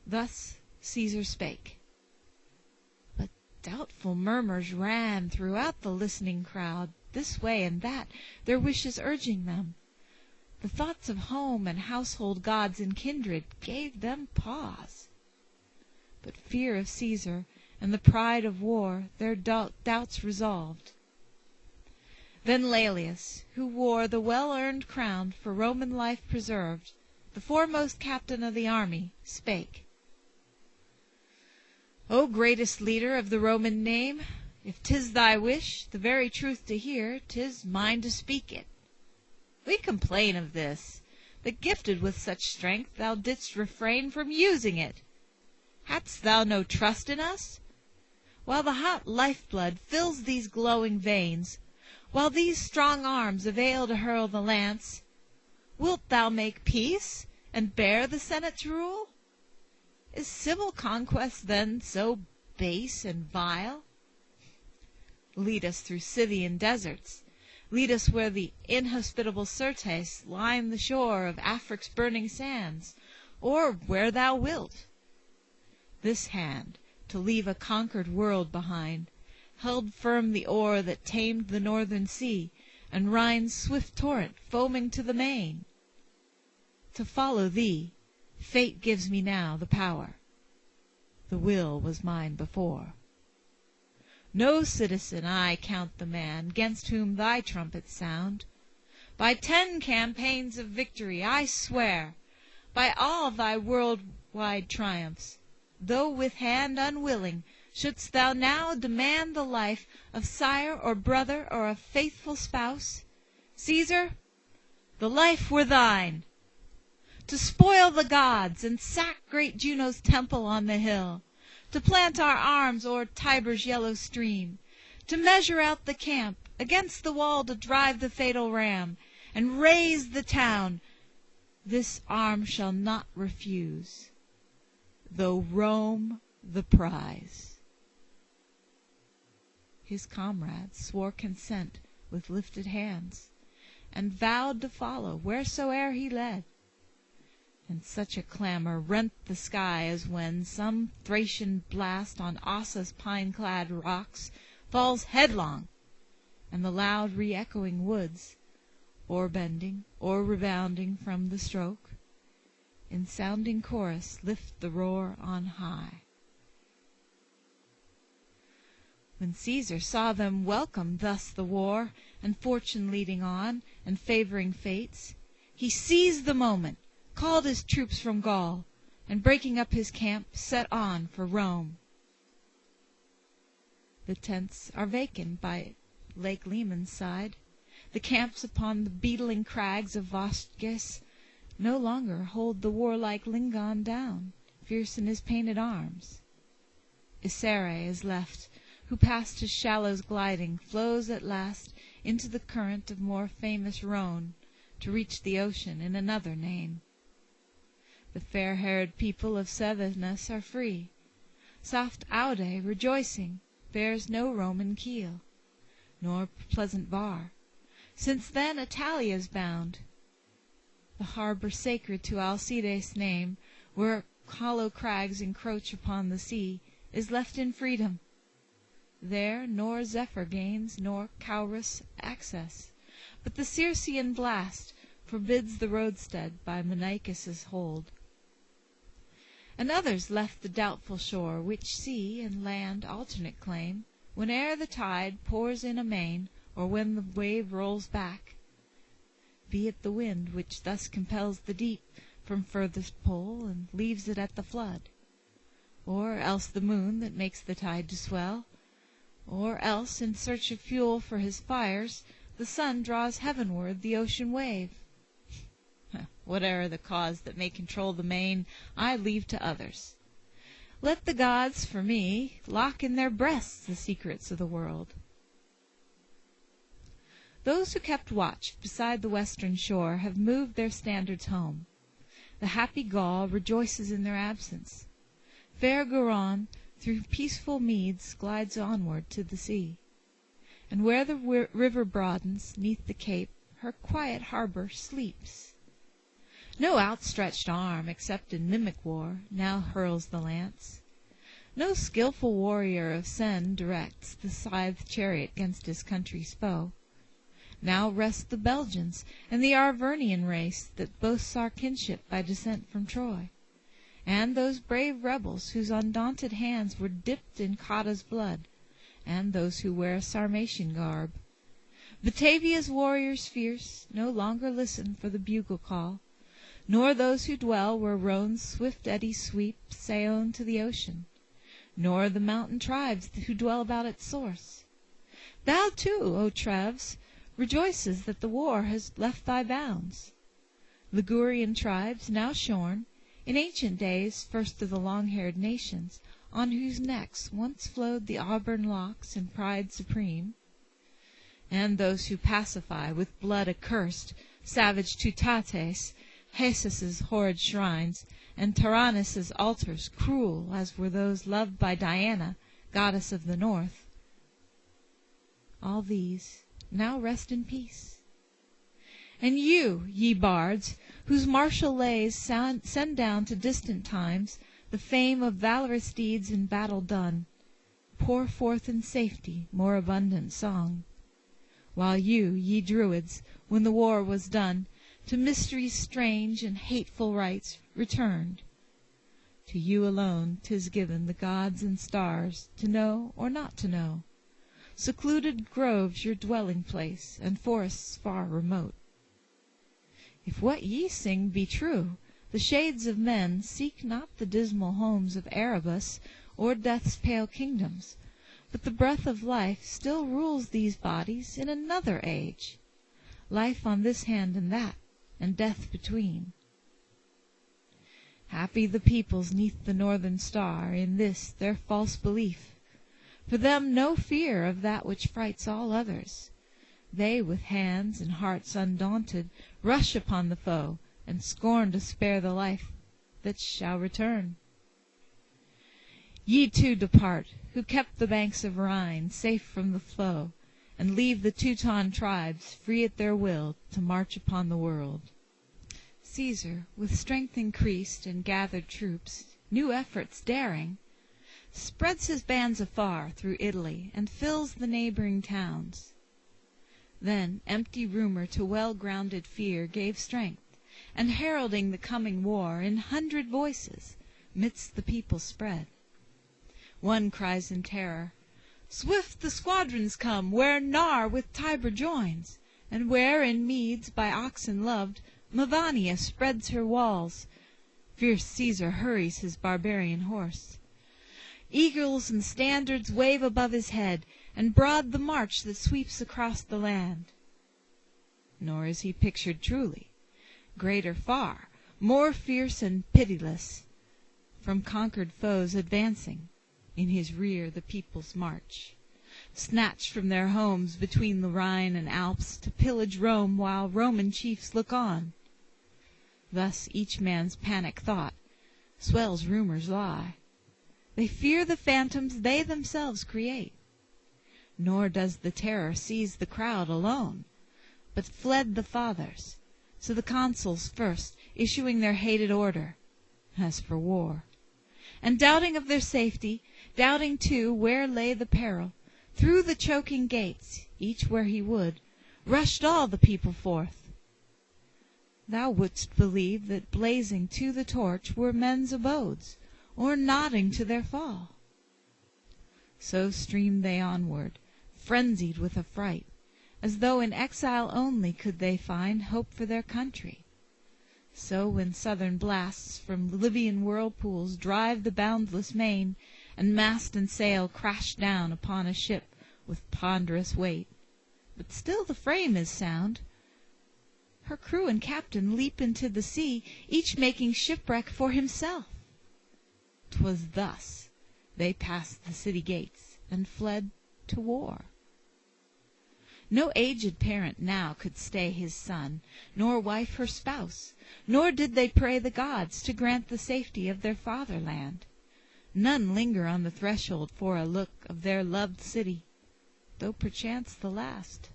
Thus Caesar spake. But doubtful murmurs ran throughout the listening crowd, this way and that, their wishes urging them. The thoughts of home and household gods and kindred gave them pause. But fear of Caesar and the pride of war their doubts resolved. Then Laelius, who wore the well-earned crown for Roman life preserved, the foremost captain of the army, spake. O greatest leader of the Roman name, if 'tis thy wish the very truth to hear, 'tis mine to speak it. We complain of this, that gifted with such strength thou didst refrain from using it. Hadst thou no trust in us? While the hot life-blood fills these glowing veins, while these strong arms avail to hurl the lance, wilt thou make peace and bear the Senate's rule? Is civil conquest then so base and vile? Lead us through Scythian deserts, lead us where the inhospitable Syrtes line the shore of Afric's burning sands, or where thou wilt. This hand, to leave a conquered world behind, held firm the oar that tamed the northern sea, and Rhine's swift torrent foaming to the main. To follow thee, fate gives me now the power. The will was mine before. No citizen I count the man 'gainst whom thy trumpets sound. By 10 campaigns of victory I swear, by all thy world-wide triumphs, though with hand unwilling, shouldst thou now demand the life of sire or brother or of faithful spouse, Caesar, the life were thine. To spoil the gods and sack great Juno's temple on the hill, to plant our arms o'er Tiber's yellow stream, to measure out the camp, against the wall to drive the fatal ram, and raze the town, this arm shall not refuse, though Rome the prize. His comrades swore consent with lifted hands, and vowed to follow wheresoe'er he led. And such a clamor rent the sky as when some Thracian blast on Ossa's pine-clad rocks falls headlong, and the loud re-echoing woods, or bending or rebounding from the stroke, in sounding chorus lift the roar on high. When Caesar saw them welcome thus the war, and fortune leading on, and favoring fates, he seized the moment, called his troops from Gaul, and breaking up his camp, set on for Rome. The tents are vacant by Lake Leman's side. The camps upon the beetling crags of Vosges no longer hold the warlike Lingon down, fierce in his painted arms. Isere is left, who past his shallows gliding, flows at last into the current of more famous Rhone, to reach the ocean in another name. The fair-haired people of Cevenus are free. Soft Aude, rejoicing, bears no Roman keel, nor pleasant Var. Since then Italia's bound. The harbor sacred to Alcides' name, where hollow crags encroach upon the sea, is left in freedom. There nor Zephyr gains nor Caurus access, but the Circean blast forbids the roadstead by Menacus' hold. And others left the doubtful shore, which sea and land alternate claim, whene'er the tide pours in amain, or when the wave rolls back. Be it the wind which thus compels the deep from furthest pole, and leaves it at the flood, or else the moon that makes the tide to swell, or else, in search of fuel for his fires, the sun draws heavenward the ocean wave. Whate'er the cause that may control the main, I leave to others. Let the gods, for me, lock in their breasts the secrets of the world. Those who kept watch beside the western shore have moved their standards home. The happy Gaul rejoices in their absence. Fair Garonne through peaceful meads glides onward to the sea, and where the river broadens 'neath the cape, her quiet harbor sleeps. No outstretched arm, except in mimic war, now hurls the lance. No skilful warrior of Sen directs the scythed chariot 'gainst his country's foe. Now rest the Belgians and the Arvernian race that boasts our kinship by descent from Troy, and those brave rebels whose undaunted hands were dipped in Cotta's blood, and those who wear Sarmatian garb. Batavia's warriors fierce no longer listen for the bugle call, nor those who dwell where Rhone's swift eddies sweep Saone to the ocean, nor the mountain tribes who dwell about its source. Thou too, O Treves, rejoices that the war has left thy bounds. Ligurian tribes, now shorn, in ancient days first of the long-haired nations, on whose necks once flowed the auburn locks in pride supreme, and those who pacify with blood accursed savage Teutates, Hesus' horrid shrines, and Taranis' altars, cruel as were those loved by Diana, goddess of the north. All these now rest in peace. And you, ye bards, whose martial lays send down to distant times the fame of valorous deeds in battle done, pour forth in safety more abundant song. While you, ye druids, when the war was done, to mysteries strange and hateful rites returned. To you alone 'tis given the gods and stars to know or not to know, secluded groves your dwelling place, and forests far remote. If what ye sing be true, the shades of men seek not the dismal homes of Erebus or death's pale kingdoms, but the breath of life still rules these bodies in another age, life on this hand and that, and death between. Happy the peoples 'neath the northern star in this their false belief. For them no fear of that which frights all others. They with hands and hearts undaunted rush upon the foe, and scorn to spare the life that shall return. Ye too depart, who kept the banks of Rhine safe from the flow, and leave the Teuton tribes free at their will to march upon the world. Caesar, with strength increased and gathered troops, new efforts daring, spreads his bands afar through Italy and fills the neighboring towns. Then empty rumor to well-grounded fear gave strength, and heralding the coming war in 100 voices midst the people spread. One cries in terror, "Swift the squadrons come where Nar with Tiber joins, and where in meads by oxen loved Mavania spreads her walls." Fierce Caesar hurries his barbarian horse. Eagles and standards wave above his head, and broad the march that sweeps across the land. Nor is he pictured truly. Greater far, more fierce and pitiless, from conquered foes advancing, in his rear the peoples march, snatched from their homes between the Rhine and Alps to pillage Rome while Roman chiefs look on. Thus each man's panic thought swells rumor's lie. They fear the phantoms they themselves create. Nor does the terror seize the crowd alone, but fled the fathers, so the consuls first issuing their hated order, as for war. And doubting of their safety, doubting too where lay the peril, through the choking gates, each where he would, rushed all the people forth. Thou wouldst believe that blazing to the torch were men's abodes, or nodding to their fall. So streamed they onward, frenzied with affright, as though in exile only could they find hope for their country. So when southern blasts from Libyan whirlpools drive the boundless main, and mast and sail crash down upon a ship with ponderous weight, but still the frame is sound, her crew and captain leap into the sea, each making shipwreck for himself. 'Twas thus they passed the city gates and fled to war. No aged parent now could stay his son, nor wife her spouse, nor did they pray the gods to grant the safety of their fatherland. None linger on the threshold for a look of their loved city, though perchance the last.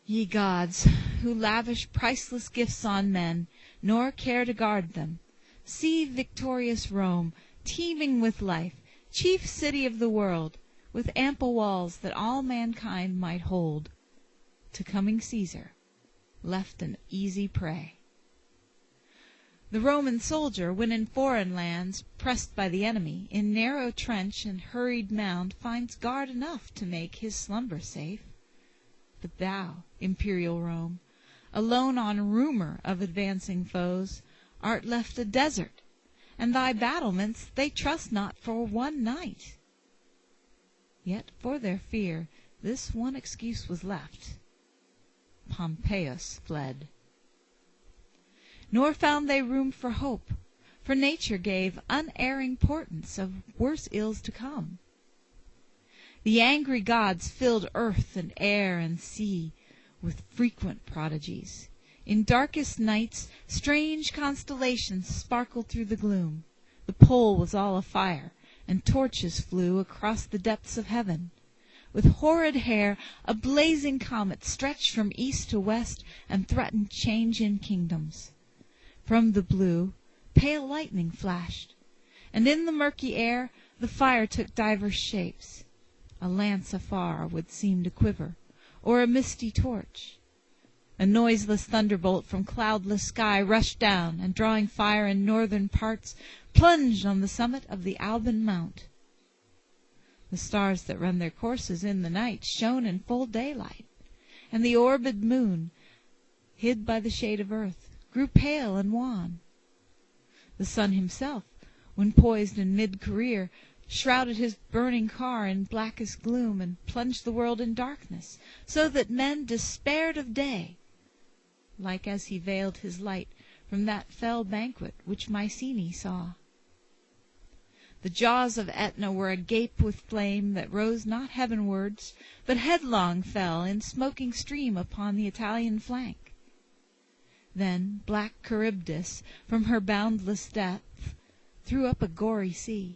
Ye gods, who lavish priceless gifts on men, nor care to guard them. See victorious Rome, teeming with life, chief city of the world, with ample walls that all mankind might hold, to coming Caesar, left an easy prey. The Roman soldier, when in foreign lands, pressed by the enemy, in narrow trench and hurried mound, finds guard enough to make his slumber safe. But thou, imperial Rome, alone on rumor of advancing foes, art left a desert, and thy battlements they trust not for one night. Yet for their fear this one excuse was left: Pompeius fled. Nor found they room for hope, for nature gave unerring portents of worse ills to come. The angry gods filled earth and air and sea with frequent prodigies. In darkest nights strange constellations sparkled through the gloom. The pole was all afire, and torches flew across the depths of heaven. With horrid hair a blazing comet stretched from east to west and threatened change in kingdoms. From the blue pale lightning flashed, and in the murky air the fire took divers shapes. A lance afar would seem to quiver, or a misty torch. A noiseless thunderbolt from cloudless sky rushed down, and drawing fire in northern parts, plunged on the summit of the Alban Mount. The stars that run their courses in the night shone in full daylight, and the orbed moon, hid by the shade of earth, grew pale and wan. The sun himself, when poised in mid-career, shrouded his burning car in blackest gloom and plunged the world in darkness, so that men despaired of day, like as he veiled his light from that fell banquet which Mycenae saw. The jaws of Aetna were agape with flame that rose not heavenwards, but headlong fell in smoking stream upon the Italian flank. Then black Charybdis from her boundless depth threw up a gory sea.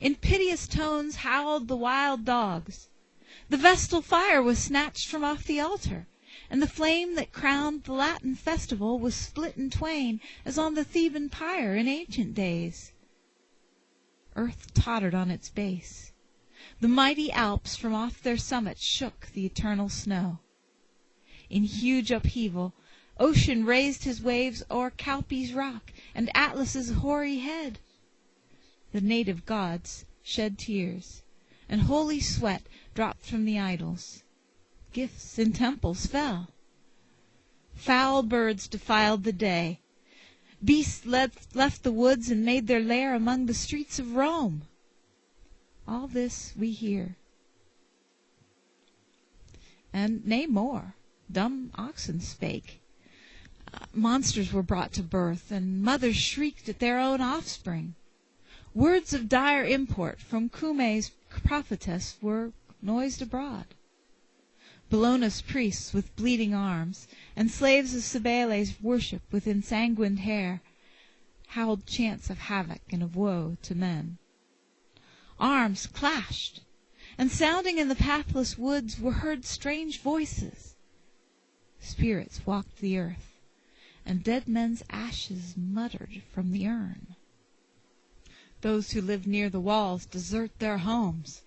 In piteous tones howled the wild dogs. The vestal fire was snatched from off the altar, and the flame that crowned the Latin festival was split in twain, as on the Theban pyre in ancient days. Earth tottered on its base. The mighty Alps from off their summits shook the eternal snow. In huge upheaval, ocean raised his waves o'er Calpe's rock and Atlas's hoary head. The native gods shed tears, and holy sweat dropped from the idols. Gifts in temples fell. Foul birds defiled the day. Beasts left the woods and made their lair among the streets of Rome. All this we hear. And nay more, dumb oxen spake. Monsters were brought to birth, and mothers shrieked at their own offspring. Words of dire import from Cumae's prophetess were noised abroad. Bellona's priests with bleeding arms, and slaves of Cybele's worship with ensanguined hair, howled chants of havoc and of woe to men. Arms clashed, and sounding in the pathless woods were heard strange voices. Spirits walked the earth, and dead men's ashes muttered from the urn. Those who lived near the walls desert their homes,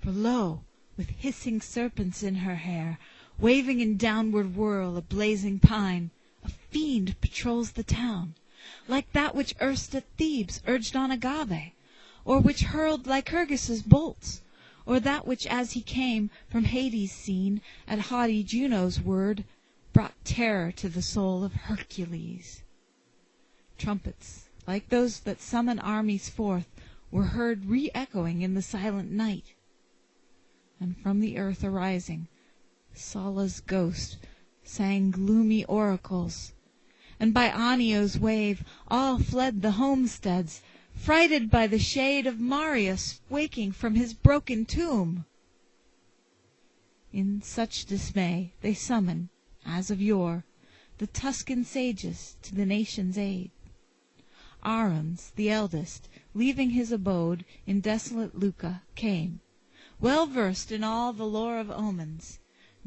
for lo, with hissing serpents in her hair, waving in downward whirl a blazing pine, a fiend patrols the town, like that which erst at Thebes urged on Agave, or which hurled Lycurgus' bolts, or that which as he came from Hades seen, at haughty Juno's word, brought terror to the soul of Hercules. Trumpets, like those that summon armies forth, were heard re-echoing in the silent night. And from the earth arising, Sulla's ghost sang gloomy oracles, and by Anio's wave all fled the homesteads, frighted by the shade of Marius waking from his broken tomb. In such dismay they summon, as of yore, the Tuscan sages to the nation's aid. Arruns, the eldest, leaving his abode in desolate Lucca, came, well versed in all the lore of omens,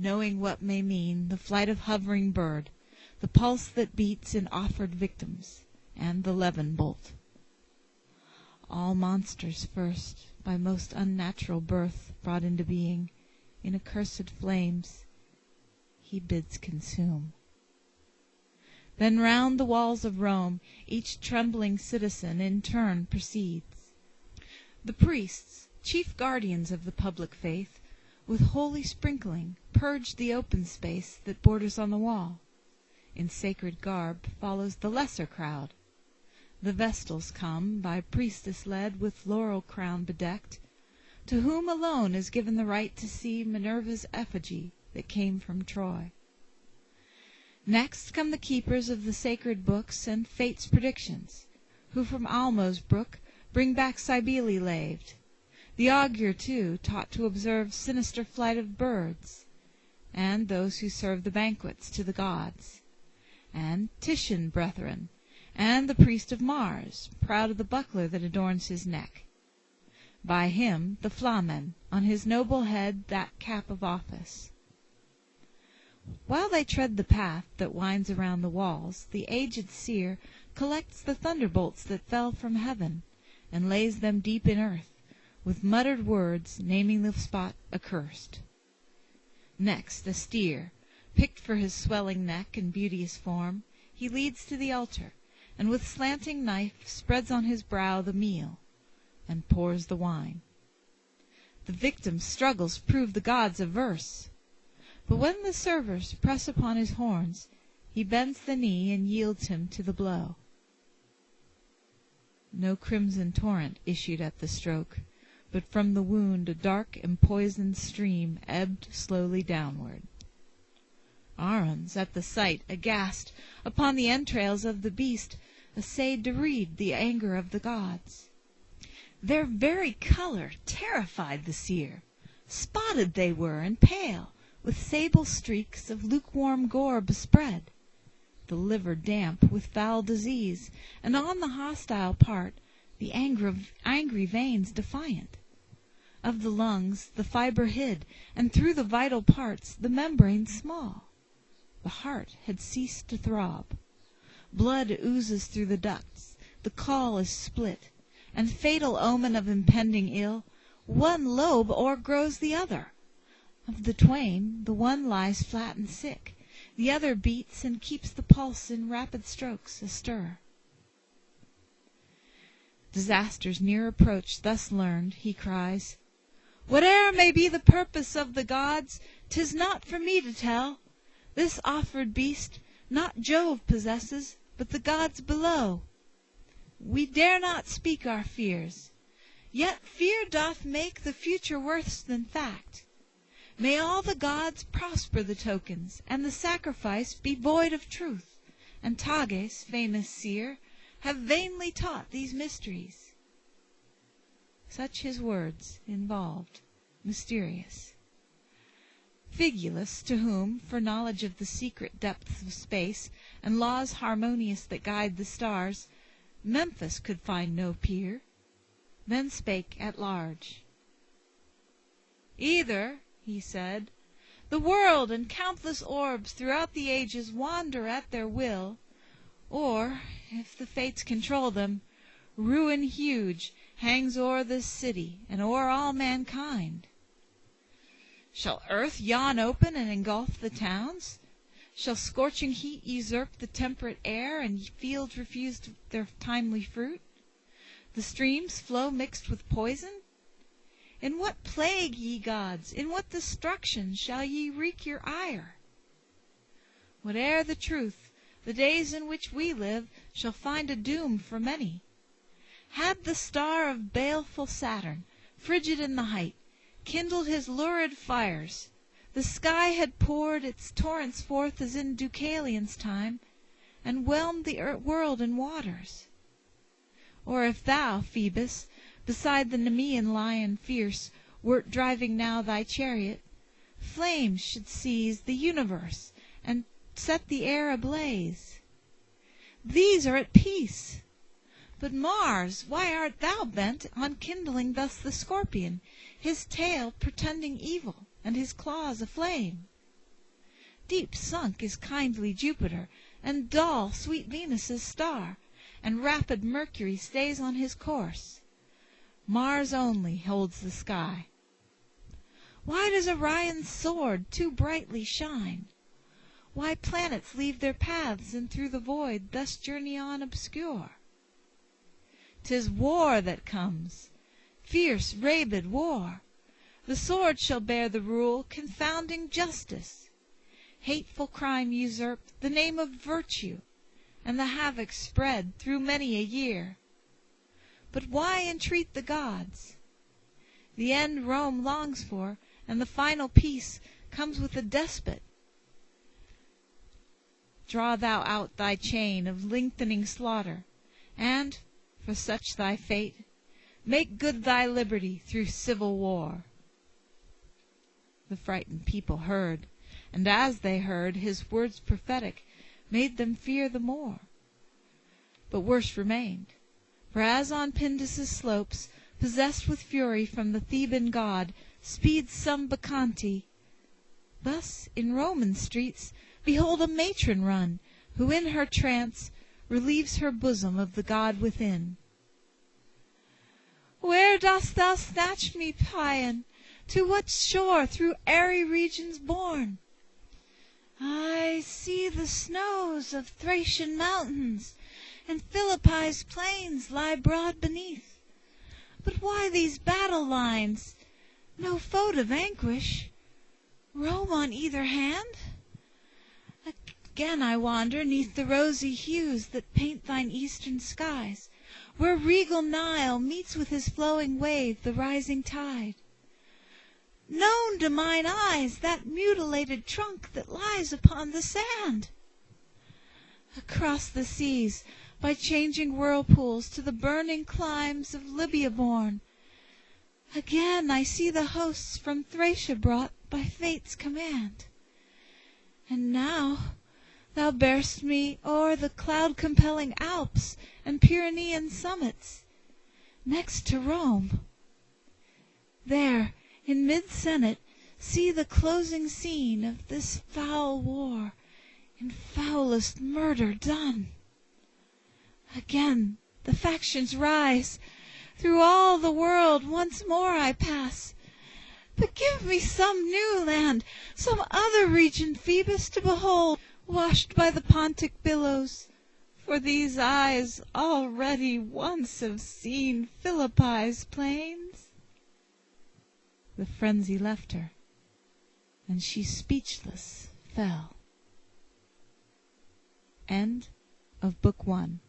knowing what may mean the flight of hovering bird, the pulse that beats in offered victims, and the levin bolt. All monsters first, by most unnatural birth, brought into being, in accursed flames, he bids consume. Then round the walls of Rome each trembling citizen in turn proceeds. The priests, chief guardians of the public faith, with holy sprinkling purge the open space that borders on the wall. In sacred garb follows the lesser crowd. The vestals come, by priestess led, with laurel crown bedecked, to whom alone is given the right to see Minerva's effigy that came from Troy. Next come the keepers of the sacred books and fate's predictions, who from Almo's brook bring back Cybele laved. The augur, too, taught to observe sinister flight of birds, and those who serve the banquets to the gods, and Titian brethren, and the priest of Mars, proud of the buckler that adorns his neck. By him the flamen, on his noble head that cap of office. While they tread the path that winds around the walls, the aged seer collects the thunderbolts that fell from heaven, and lays them deep in earth, with muttered words naming the spot accursed. Next a steer, picked for his swelling neck and beauteous form, he leads to the altar, and with slanting knife spreads on his brow the meal, and pours the wine. The victim's struggles prove the gods averse. But when the servers press upon his horns, he bends the knee and yields him to the blow. No crimson torrent issued at the stroke, but from the wound a dark and poisoned stream ebbed slowly downward. Aruns, at the sight, aghast, upon the entrails of the beast, essayed to read the anger of the gods. Their very color terrified the seer. Spotted they were and pale, with sable streaks of lukewarm gore bespread, the liver damp with foul disease, and on the hostile part the angry veins defiant. Of the lungs the fibre hid, and through the vital parts the membrane small. The heart had ceased to throb. Blood oozes through the ducts, the caul is split, and fatal omen of impending ill, one lobe o'ergrows the other. Of the twain, the one lies flat and sick, the other beats and keeps the pulse in rapid strokes astir. Disaster's near approach thus learned, he cries, "Whate'er may be the purpose of the gods, 'tis not for me to tell. This offered beast not Jove possesses, but the gods below. We dare not speak our fears, yet fear doth make the future worse than fact. May all the gods prosper the tokens, and the sacrifice be void of truth, and Tages, famous seer, have vainly taught these mysteries." Such his words, involved, mysterious. Figulus, to whom, for knowledge of the secret depths of space, and laws harmonious that guide the stars, Memphis could find no peer, then spake at large. "Either," he said, "the world and countless orbs throughout the ages wander at their will, or, if the fates control them, ruin huge hangs o'er this city and o'er all mankind. Shall earth yawn open and engulf the towns? Shall scorching heat usurp the temperate air, and fields refuse their timely fruit? The streams flow mixed with poison? In what plague, ye gods, in what destruction shall ye wreak your ire? Whate'er the truth, the days in which we live shall find a doom for many. Had the star of baleful Saturn, frigid in the height, kindled his lurid fires, the sky had poured its torrents forth as in Deucalion's time, and whelmed the world in waters. Or if thou, Phoebus, beside the Nemean lion fierce, wert driving now thy chariot, flames should seize the universe, and set the air ablaze. These are at peace. But Mars, why art thou bent on kindling thus the scorpion, his tail pretending evil, and his claws aflame? Deep sunk is kindly Jupiter, and dull sweet Venus' star, and rapid Mercury stays on his course. Mars only holds the sky. Why does Orion's sword too brightly shine? Why planets leave their paths, and through the void thus journey on obscure? 'Tis war that comes, fierce rabid war. The sword shall bear the rule, confounding justice. Hateful crime usurp the name of virtue, and the havoc spread through many a year. But why entreat the gods? The end Rome longs for, and the final peace, comes with a despot. Draw thou out thy chain of lengthening slaughter, and, for such thy fate, make good thy liberty through civil war. The frightened people heard, and as they heard, his words prophetic made them fear the more. But worse remained, for as on Pindus' slopes, possessed with fury from the Theban god, speeds some Bacchante, thus in Roman streets behold a matron run, who in her trance relieves her bosom of the god within. Where dost thou snatch me, Paean? To what shore through airy regions borne? I see the snows of Thracian mountains, and Philippi's plains lie broad beneath. But why these battle lines? No foe to vanquish. Rome on either hand? Again I wander 'neath the rosy hues that paint thine eastern skies, where regal Nile meets with his flowing wave the rising tide. Known to mine eyes that mutilated trunk that lies upon the sand. Across the seas, by changing whirlpools, to the burning climes of Libya borne, again I see the hosts from Thracia brought by fate's command. And now thou bear'st me o'er the cloud-compelling Alps and Pyrenean summits, next to Rome. There, in mid-senate, see the closing scene of this foul war, in foulest murder done. Again the factions rise, through all the world once more I pass. But give me some new land, some other region, Phoebus, to behold, washed by the Pontic billows, for these eyes already once have seen Philippi's plains. The frenzy left her, and she speechless fell. End of Book 1.